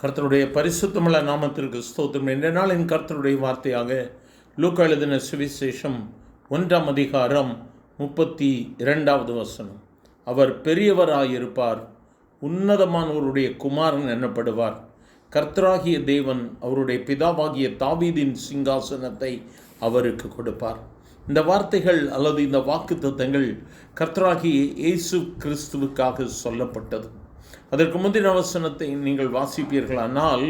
கர்த்தருடைய பரிசுத்தமுள்ள நாமத்திற்கு ஸ்தோத்திரம். என்ற நாளின் கர்த்தருடைய வார்த்தையாக லூக்கா எழுதின சுவிசேஷம் 1ஆம் அதிகாரம் 32வது வசனம். அவர் பெரியவராயிருப்பார், உன்னதமானவருடைய குமாரன் எனப்படுவார். கர்த்தராகிய தேவன் அவருடைய பிதாவாகிய தாவீதின் சிங்காசனத்தை அவருக்கு கொடுப்பார். இந்த வார்த்தைகள் அல்லது இந்த வாக்குத்தத்தங்கள் கர்த்தராகிய இயேசு கிறிஸ்துவுக்காக சொல்லப்பட்டது. அதற்கு முந்தின வசனத்தை நீங்கள் வாசிப்பீர்களானால்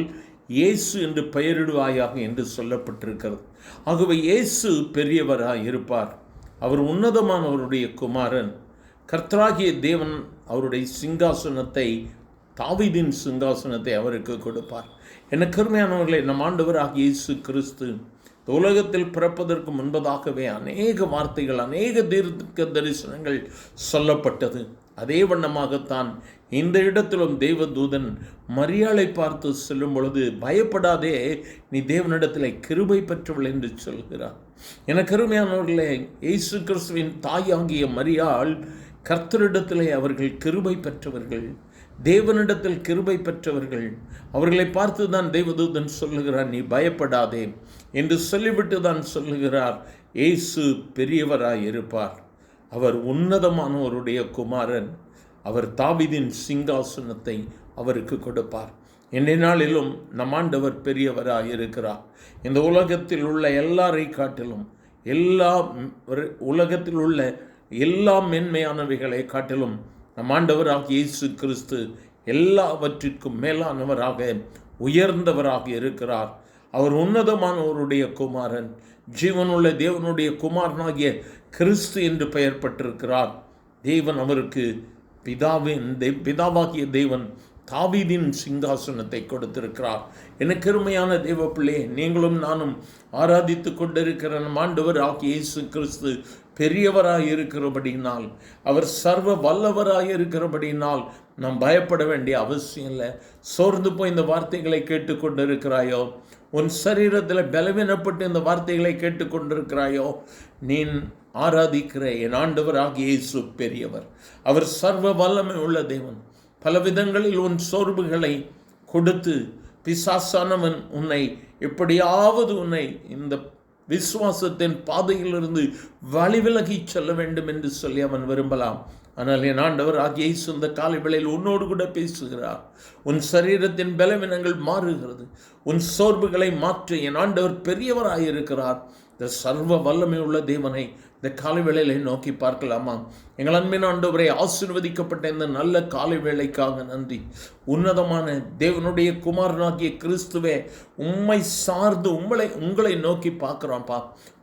இயேசு என்று பெயரிடுவாயாக என்று சொல்லப்பட்டிருக்கிறது. ஆகவே இயேசு பெரியவராய் இருப்பார், அவர் உன்னதமானவருடைய குமாரன். கர்த்தராகிய தேவன் அவருடைய சிங்காசனத்தை, தாவீதின் சிங்காசனத்தை அவருக்கு கொடுப்பார். என கருமையானவர்களே, நம் ஆண்டவராகிய இயேசு கிறிஸ்து உலகத்தில் பிறப்பதற்கு முன்பதாகவே அநேக வார்த்தைகள், அநேக தீர்க்க தரிசனங்கள் சொல்லப்பட்டது. அதே வண்ணமாகத்தான் இந்த இடத்திலும் தேவதூதன் மரியாளை பார்த்து சொல்லும் பொழுது, பயப்படாதே, நீ தேவனிடத்தில் கிருபை பெற்றவள் என்று சொல்கிறார். என கருமையானவர்களே, இயேசு கிறிஸ்துவின் தாயாகிய மரியாள் கர்த்தரிடத்திலே அவர்கள் கிருபை பெற்றவர்கள், தேவனிடத்தில் கிருபை பெற்றவர்கள். அவர்களை பார்த்து தான் தேவதூதன் சொல்லுகிறார், நீ பயப்படாதே என்று சொல்லிவிட்டு தான் சொல்லுகிறார், இயேசு பெரியவராய் இருப்பார், அவர் உன்னதமானவருடைய குமாரன், அவர் தாவீதின் சிங்காசனத்தை அவருக்கு கொடுப்பார். இன்றைய நாளிலும் நம் ஆண்டவர் பெரியவராய் இருக்கிறார். இந்த உலகத்தில் உள்ள எல்லாரை காட்டிலும், உலகத்தில் உள்ள எல்லா மென்மையானவைகளை காட்டிலும் நம் ஆண்டவராக இயேசு கிறிஸ்து எல்லாவற்றிற்கும் மேலானவராக, உயர்ந்தவராக இருக்கிறார். அவர் உன்னதமானவருடைய குமாரன், ஜீவனுள்ள தேவனுடைய குமாரனாகிய கிறிஸ்து என்று பெயர் பெற்றிருக்கிறார். தேவன் அவருக்கு பிதாவாகிய தேவன் தாவீதின் சிங்காசனத்தை கொடுத்திருக்கிறார். எனக்கு அருமையான தேவ பிள்ளை, நீங்களும் நானும் ஆராதித்து கொண்டிருக்கிற நம் ஆண்டவர் ஆகிய இயேசு கிறிஸ்து பெரியவராய் இருக்கிறபடினால், அவர் சர்வ வல்லவராய் இருக்கிறபடினால் நாம் பயப்பட வேண்டிய அவசியம் இல்லை. சோர்ந்து போய் இந்த வார்த்தைகளை கேட்டுக்கொண்டிருக்கிறாயோ, உன் சரீரத்தில் பலவீனப்பட்டு இந்த வார்த்தைகளை கேட்டுக்கொண்டிருக்கிறாயோ, நீ ஆராதிக்கிற என் ஆண்டவராகிய இயேசு பெரியவர், அவர் சர்வ வல்லமை உள்ள தேவன். பல விதங்களில் உன் சோர்வுகளை கொடுத்து பிசாசானவன் உன்னை எப்படியாவது உன்னை இந்த விசுவாசத்தின் பாதையிலிருந்து வழிவிலகி செல்ல வேண்டும் என்று சொல்லி அவன் விரும்பலாம். ஆனால் என் ஆண்டவர் ஆகிய இயேசு இந்த காலை வேளையில் உன்னோடு கூட பேசுகிறார். உன் சரீரத்தின் பலவீனங்கள் மாறுகிறது, உன் சோர்வுகளை மாற்ற என் ஆண்டவர் பெரியவராயிருக்கிறார். இந்த சர்வ வல்லமை உள்ள தேவனை இந்த காலை வேளையில நோக்கி பார்க்கலாமா? எங்கள் அன்பின் ஆண்டவரை, ஆசீர்வதிக்கப்பட்ட இந்த நல்ல காலை வேளைக்காக நன்றி. உன்னதமான தேவனுடைய குமாரனாகிய கிறிஸ்துவே, உம்மை சார்ந்து உங்களை நோக்கி பார்க்கிறோம்ப்பா.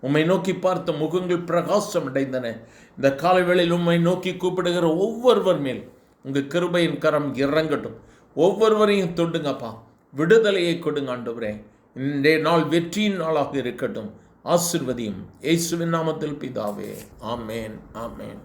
உம்மை நோக்கி பார்த்த முகங்கள் பிரகாசம் அடைந்தன. இந்த காலை வேளையில் உம்மை நோக்கி கூப்பிடுகிற ஒவ்வொருவர் மேல் உங்கள் கிருபையின் கரம் இறங்கட்டும். ஒவ்வொருவரையும் தொடுங்கப்பா, விடுதலையை கொடுங்க ஆண்டவரே. இன்றைய நாள் வெற்றியின் நாளாக இருக்கட்டும். ஆசீர்வதியும். இயேசுவின் நாமத்தில் பிதாவே, ஆமேன், ஆமேன்.